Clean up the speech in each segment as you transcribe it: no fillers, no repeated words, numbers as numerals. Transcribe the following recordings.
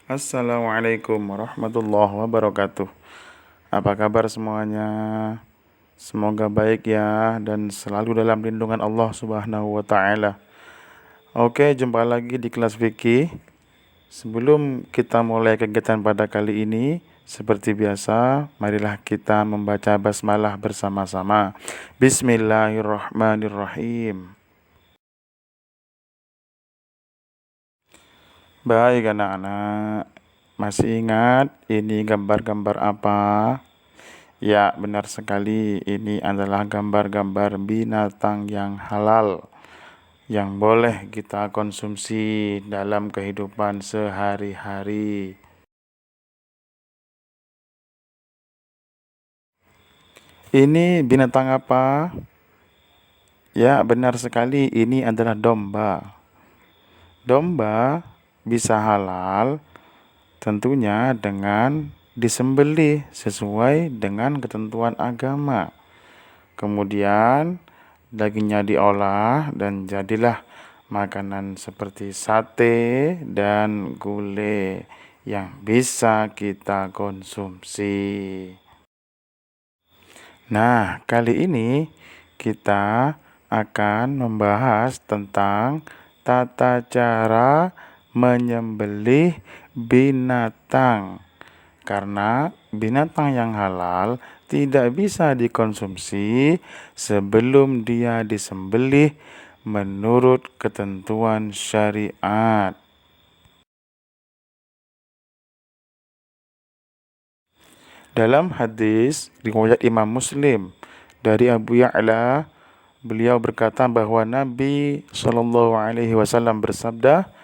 Assalamualaikum warahmatullahi wabarakatuh. Apa kabar semuanya? Semoga baik ya dan selalu dalam lindungan Allah Subhanahu wa taala. Oke, jumpa lagi di kelas fikih. Sebelum kita mulai kegiatan pada kali ini, seperti biasa, marilah kita membaca basmalah bersama-sama. Bismillahirrahmanirrahim. Baik anak-anak, masih ingat ini gambar-gambar apa? Ya, benar sekali. Ini adalah gambar-gambar binatang yang halal yang boleh kita konsumsi dalam kehidupan sehari-hari. Ini binatang apa? Ya, benar sekali. Ini adalah domba. Domba bisa halal tentunya dengan disembelih sesuai dengan ketentuan agama. Kemudian dagingnya diolah dan jadilah makanan seperti sate dan gulai yang bisa kita konsumsi. Nah, kali ini kita akan membahas tentang tata cara menyembelih binatang. Karena binatang yang halal tidak bisa dikonsumsi sebelum dia disembelih menurut ketentuan syariat. Dalam hadis riwayat Imam Muslim dari Abu Ya'la, beliau berkata bahwa Nabi Shallallahu Alaihi Wasallam bersabda,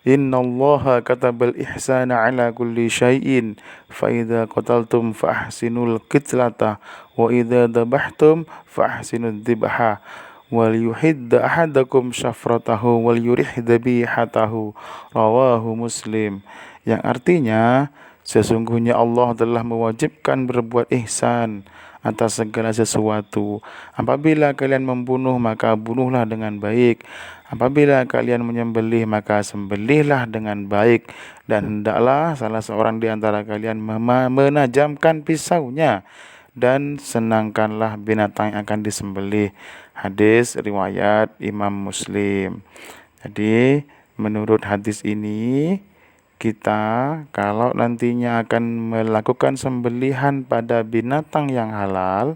Innallaha katabal ihsana ala kulli syai'in fa idza qataltum fa ahsinul qitlata wa idza dabahtum fa ahsinud dibha wal yuhidda ahadakum syafratahu wal yurih dhabihatahu rawahu Muslim, yang artinya sesungguhnya Allah telah mewajibkan berbuat ihsan atas segala sesuatu. Apabila kalian membunuh, maka bunuhlah dengan baik. Apabila kalian menyembelih, maka sembelihlah dengan baik. Dan hendaklah salah seorang di antara kalian menajamkan pisaunya, dan senangkanlah binatang yang akan disembelih. Hadis riwayat Imam Muslim. Jadi, menurut hadis ini, kita kalau nantinya akan melakukan sembelihan pada binatang yang halal,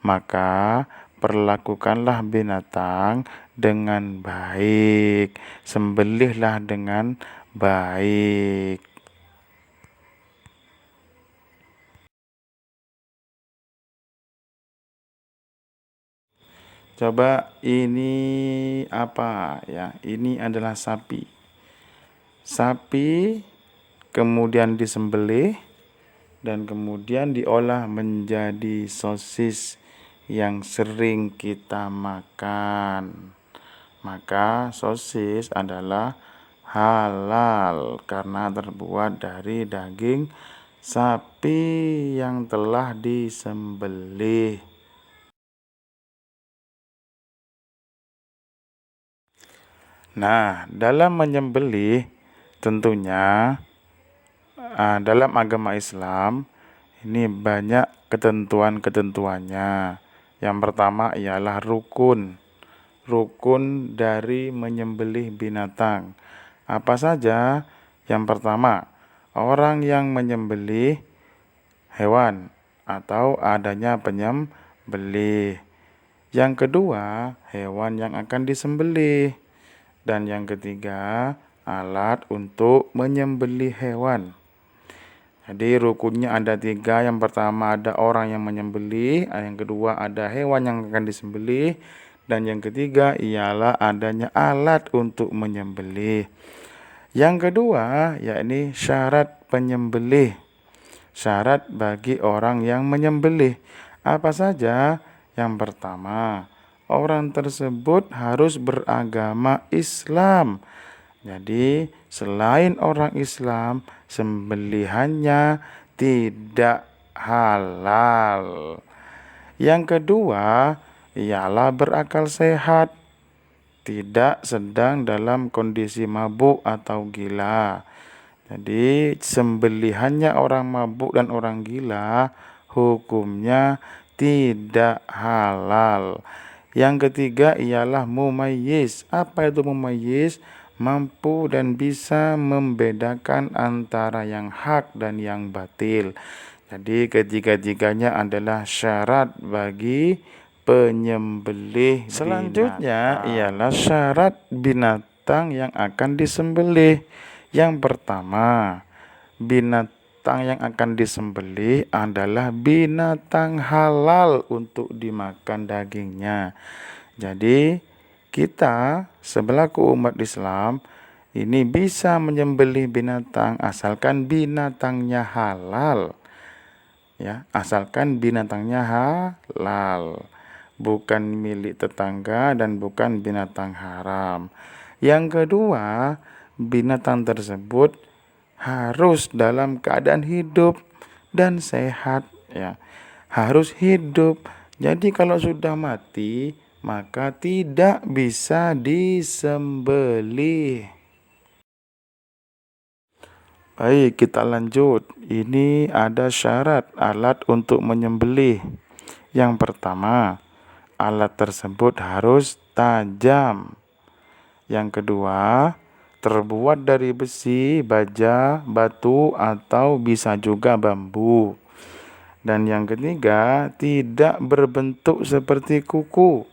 maka perlakukanlah binatang dengan baik, sembelihlah dengan baik. Coba ini apa ya? Ini adalah sapi. Sapi kemudian disembelih dan kemudian diolah menjadi sosis yang sering kita makan. Maka sosis adalah halal karena terbuat dari daging sapi yang telah disembelih. Nah, dalam menyembelih tentunya dalam agama Islam ini banyak ketentuan-ketentuannya. Yang pertama ialah rukun. Rukun dari menyembelih binatang. Apa saja? Yang pertama, orang yang menyembelih hewan atau adanya penyembelih. Yang kedua, hewan yang akan disembelih. Dan yang ketiga, alat untuk menyembelih hewan. Jadi rukunnya ada 3. Yang pertama ada orang yang menyembelih, yang kedua ada hewan yang akan disembelih, dan yang ketiga ialah adanya alat untuk menyembelih. Yang kedua yakni syarat penyembelih. Syarat bagi orang yang menyembelih apa saja? Yang pertama, orang tersebut harus beragama Islam. Jadi, selain orang Islam, sembelihannya tidak halal. Yang kedua, ialah berakal sehat, tidak sedang dalam kondisi mabuk atau gila. Jadi sembelihannya orang mabuk dan orang gila hukumnya tidak halal. Yang ketiga ialah mumayyiz. Apa itu mumayyiz? Mampu dan bisa membedakan antara yang hak dan yang batil. Jadi ketiga-tiganya adalah syarat bagi penyembelih. Selanjutnya ialah syarat binatang yang akan disembelih. Yang pertama, binatang yang akan disembelih adalah binatang halal untuk dimakan dagingnya. Jadi, kita sebelaku umat Islam ini bisa menyembelih binatang asalkan binatangnya halal. Ya, asalkan binatangnya halal, bukan milik tetangga dan bukan binatang haram. Yang kedua, binatang tersebut harus dalam keadaan hidup dan sehat, ya. Harus hidup. Jadi kalau sudah mati, maka tidak bisa disembelih. Baik, kita lanjut. Ini ada syarat alat untuk menyembelih. Yang pertama, alat tersebut harus tajam. Yang kedua, terbuat dari besi, baja, batu, atau bisa juga bambu. Dan yang ketiga, tidak berbentuk seperti kuku,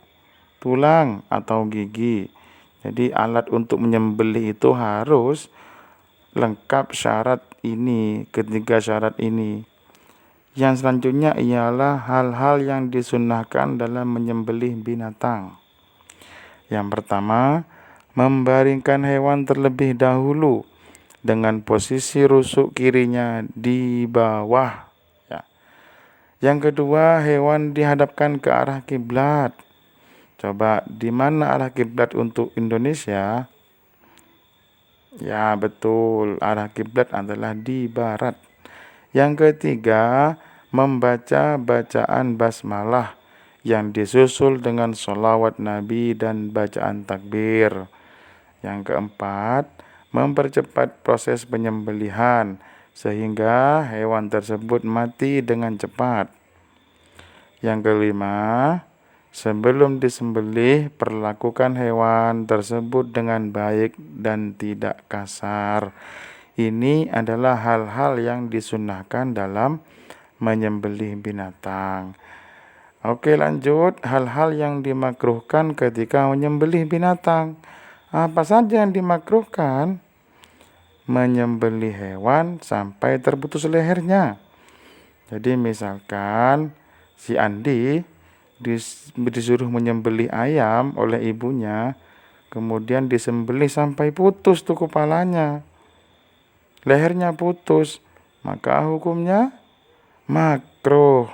tulang, atau gigi. Jadi alat untuk menyembelih itu harus lengkap syarat ini, ketiga syarat ini. Yang selanjutnya ialah hal-hal yang disunahkan dalam menyembelih binatang. Yang pertama, membaringkan hewan terlebih dahulu dengan posisi rusuk kirinya di bawah. Ya. Yang kedua, hewan dihadapkan ke arah kiblat. Coba, di mana arah kiblat untuk Indonesia? Ya, betul. Arah kiblat adalah di barat. Yang ketiga, membaca bacaan basmalah yang disusul dengan sholawat Nabi dan bacaan takbir. Yang keempat, mempercepat proses penyembelihan sehingga hewan tersebut mati dengan cepat. Yang kelima, sebelum disembelih, perlakukan hewan tersebut dengan baik dan tidak kasar. Ini adalah hal-hal yang disunahkan dalam menyembelih binatang. Oke, lanjut. Hal-hal yang dimakruhkan ketika menyembelih binatang. Apa saja yang dimakruhkan? Menyembelih hewan sampai terputus lehernya. Jadi misalkan si Andi disuruh menyembelih ayam oleh ibunya, kemudian disembelih sampai putus tuh kepalanya, lehernya putus, maka hukumnya makruh.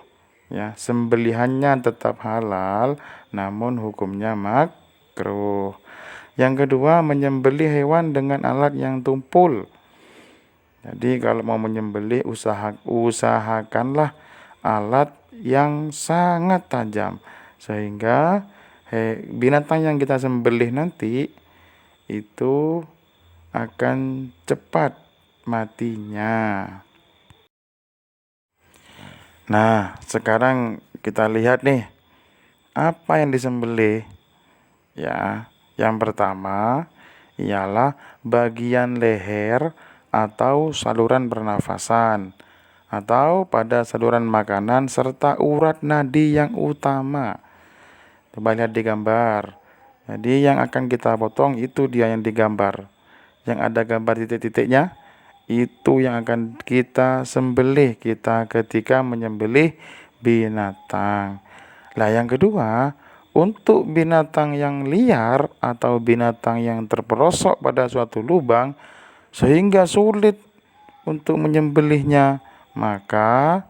Ya, sembelihannya tetap halal, namun hukumnya makruh. Yang kedua, menyembelih hewan dengan alat yang tumpul. Jadi kalau mau menyembelih usahakanlah alat yang sangat tajam sehingga binatang yang kita sembelih nanti itu akan cepat matinya. Nah, sekarang kita lihat nih apa yang disembelih. Ya, yang pertama ialah bagian leher atau saluran pernafasan atau pada saluran makanan serta urat nadi yang utama. Coba lihat di gambar. Jadi yang akan kita potong itu dia yang digambar. Yang ada gambar titik-titiknya itu yang akan kita sembelih kita ketika menyembelih binatang. Lah yang kedua, untuk binatang yang liar atau binatang yang terperosok pada suatu lubang sehingga sulit untuk menyembelihnya, maka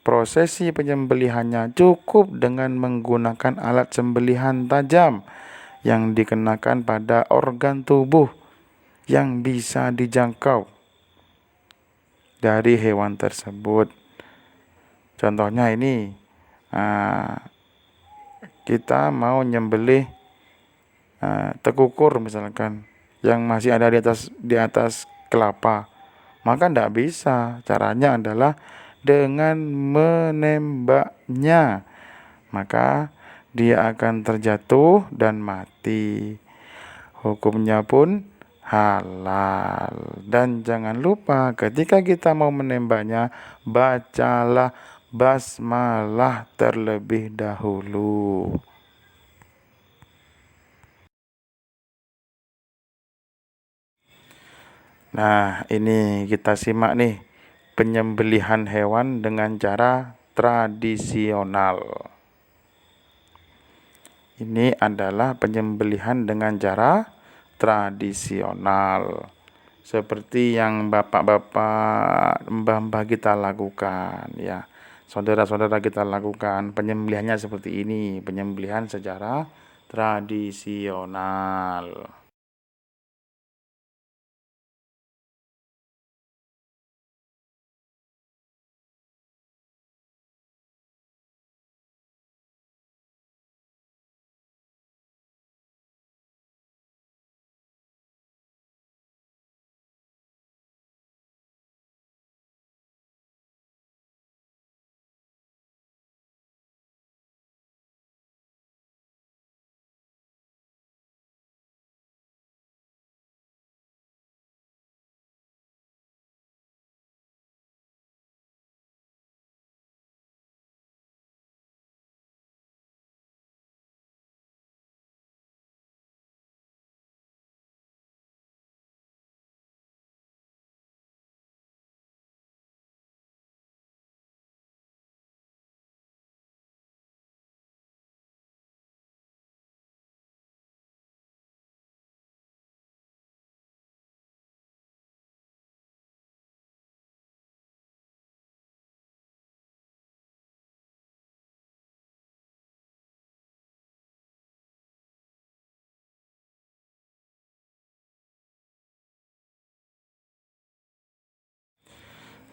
prosesi penyembelihannya cukup dengan menggunakan alat sembelihan tajam yang dikenakan pada organ tubuh yang bisa dijangkau dari hewan tersebut. Contohnya ini, kita mau nyembelih tekukur misalkan yang masih ada di atas kelapa. maka tidak bisa. Caranya adalah dengan menembaknya, maka dia akan terjatuh dan mati. Hukumnya pun halal. Dan jangan lupa ketika kita mau menembaknya, bacalah basmalah terlebih dahulu. Nah, ini kita simak nih penyembelihan hewan dengan cara tradisional. Ini adalah penyembelihan dengan cara tradisional. Seperti yang bapak-bapak, mbah-mbah kita lakukan ya. Saudara-saudara kita lakukan penyembelihannya seperti ini, penyembelihan secara tradisional.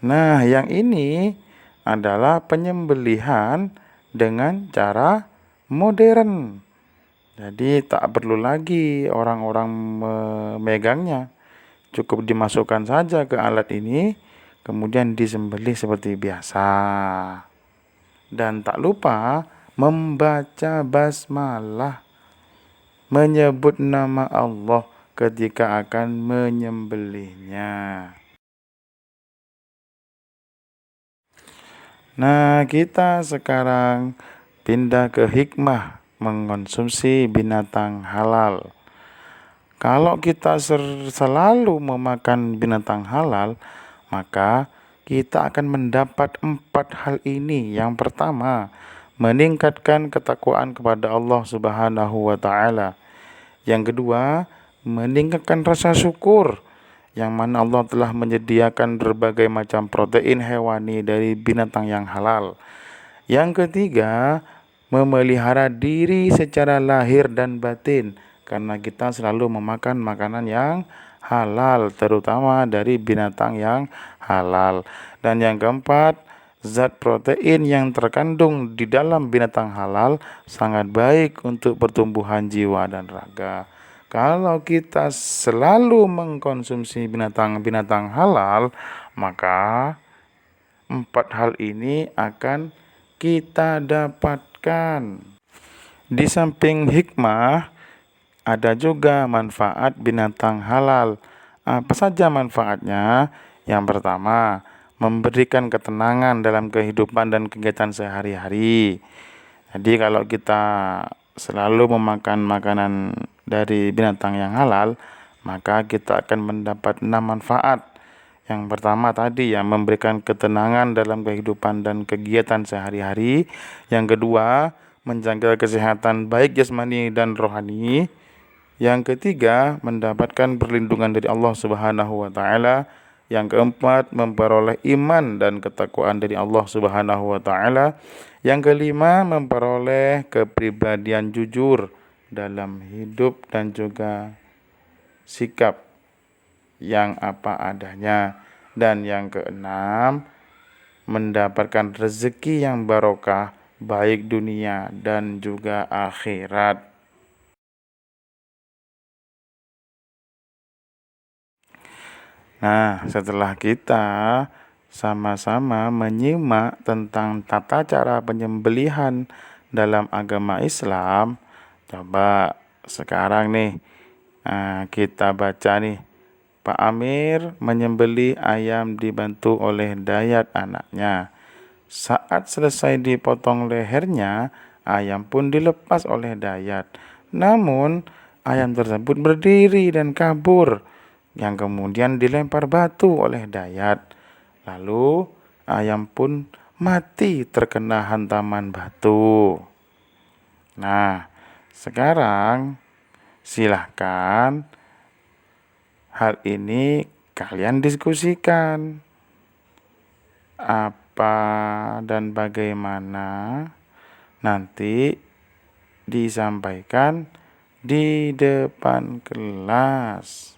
Nah, yang ini adalah penyembelihan dengan cara modern. Jadi tak perlu lagi orang-orang memegangnya. Cukup dimasukkan saja ke alat ini, kemudian disembelih seperti biasa. Dan tak lupa membaca basmalah, menyebut nama Allah ketika akan menyembelihnya. Nah, kita sekarang pindah ke hikmah mengonsumsi binatang halal. Kalau kita selalu memakan binatang halal, maka kita akan mendapat 4 hal ini. Yang pertama, meningkatkan ketakwaan kepada Allah Subhanahu wa taala. Yang kedua, meningkatkan rasa syukur, yang mana Allah telah menyediakan berbagai macam protein hewani dari binatang yang halal. Yang ketiga, memelihara diri secara lahir dan batin, karena kita selalu memakan makanan yang halal, terutama dari binatang yang halal. Dan yang keempat, zat protein yang terkandung di dalam binatang halal sangat baik untuk pertumbuhan jiwa dan raga. Kalau kita selalu mengkonsumsi binatang-binatang halal, maka 4 hal ini akan kita dapatkan. Di samping hikmah, ada juga manfaat binatang halal. Apa saja manfaatnya? Yang pertama, memberikan ketenangan dalam kehidupan dan kegiatan sehari-hari. Jadi kalau kita selalu memakan makanan dari binatang yang halal, maka kita akan mendapat 6 manfaat. Yang pertama tadi ya, memberikan ketenangan dalam kehidupan dan kegiatan sehari-hari. Yang kedua, menjaga kesehatan baik jasmani dan rohani. Yang ketiga, mendapatkan perlindungan dari Allah Subhanahu wa taala. Yang keempat, memperoleh iman dan ketakwaan dari Allah Subhanahu wa taala. Yang kelima, memperoleh kepribadian jujur dalam hidup dan juga sikap yang apa adanya. Dan yang keenam, mendapatkan rezeki yang barokah baik dunia dan juga akhirat. Nah, setelah kita sama-sama menyimak tentang tata cara penyembelihan dalam agama Islam, coba sekarang nih kita baca nih. Pak Amir menyembelih ayam dibantu oleh Dayat anaknya. Saat selesai dipotong lehernya, ayam pun dilepas oleh Dayat. Namun, ayam tersebut berdiri dan kabur, yang kemudian dilempar batu oleh Dayat. Lalu, ayam pun mati terkena hantaman batu. Nah, sekarang silahkan hal ini kalian diskusikan. Apa dan bagaimana nanti disampaikan di depan kelas.